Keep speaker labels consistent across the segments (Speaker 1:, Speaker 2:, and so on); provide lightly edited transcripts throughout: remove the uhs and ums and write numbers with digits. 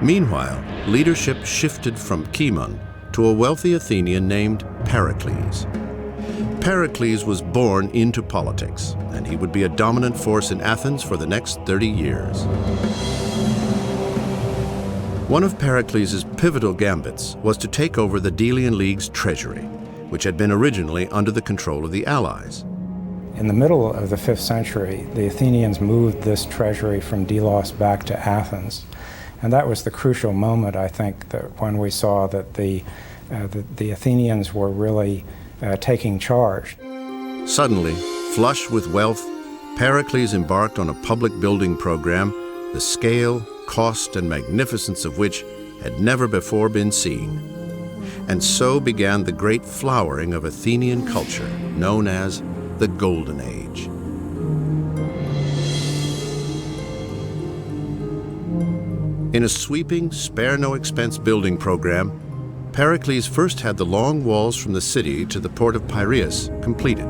Speaker 1: Meanwhile, leadership shifted from Cimon to a wealthy Athenian named Pericles. Pericles was born into politics, and he would be a dominant force in Athens for the next 30 years. One of Pericles' pivotal gambits was to take over the Delian League's treasury, which had been originally under the control of the allies.
Speaker 2: In the middle of the 5th century, the Athenians moved this treasury from Delos back to Athens. And that was the crucial moment, I think, that when we saw that the Athenians were really taking charge.
Speaker 1: Suddenly, flush with wealth, Pericles embarked on a public building program, the scale, cost, and magnificence of which had never before been seen. And so began the great flowering of Athenian culture, known as the Golden Age. In a sweeping, spare-no-expense building program, Pericles first had the long walls from the city to the port of Piraeus completed,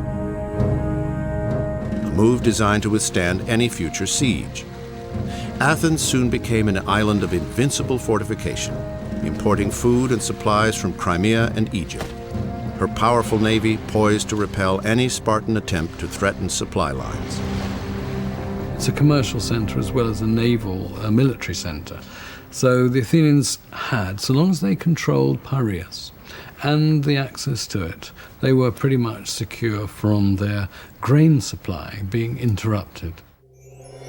Speaker 1: a move designed to withstand any future siege. Athens soon became an island of invincible fortification, importing food and supplies from Crimea and Egypt, her powerful navy poised to repel any Spartan attempt to threaten supply lines.
Speaker 3: It's a commercial center as well as a naval, military center. So the Athenians had, so long as they controlled Piraeus and the access to it, they were pretty much secure from their grain supply being interrupted.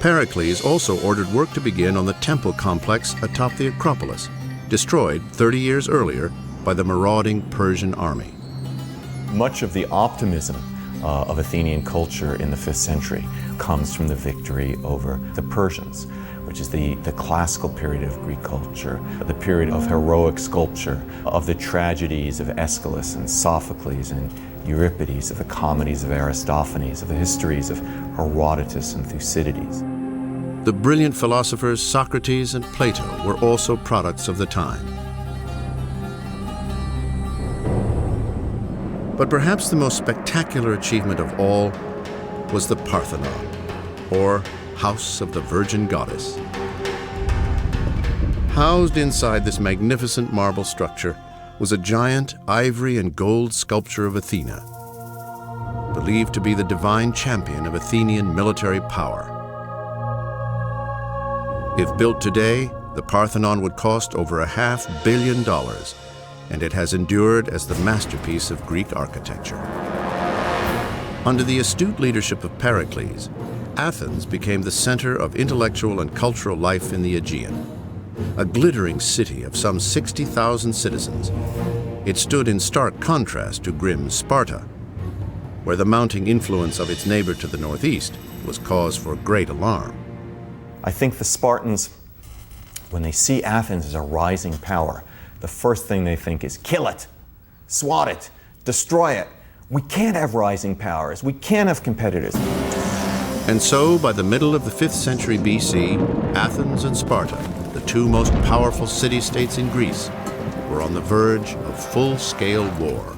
Speaker 1: Pericles also ordered work to begin on the temple complex atop the Acropolis, destroyed 30 years earlier by the marauding Persian army.
Speaker 4: Much of the optimism of Athenian culture in the 5th century comes from the victory over the Persians, which is the classical period of Greek culture, the period of heroic sculpture, of the tragedies of Aeschylus and Sophocles and Euripides, of the comedies of Aristophanes, of the histories of Herodotus and Thucydides.
Speaker 1: The brilliant philosophers Socrates and Plato were also products of the time. But perhaps the most spectacular achievement of all was the Parthenon, or House of the Virgin Goddess. Housed inside this magnificent marble structure was a giant ivory and gold sculpture of Athena, believed to be the divine champion of Athenian military power. If built today, the Parthenon would cost over $500 million, and it has endured as the masterpiece of Greek architecture. Under the astute leadership of Pericles, Athens became the center of intellectual and cultural life in the Aegean. A glittering city of some 60,000 citizens, it stood in stark contrast to grim Sparta, where the mounting influence of its neighbor to the northeast was cause for great alarm.
Speaker 4: I think the Spartans, when they see Athens as a rising power, the first thing they think is kill it, swat it, destroy it. We can't have rising powers. We can't have competitors.
Speaker 1: And so, by the middle of the 5th century BC, Athens and Sparta, the two most powerful city-states in Greece, were on the verge of full-scale war.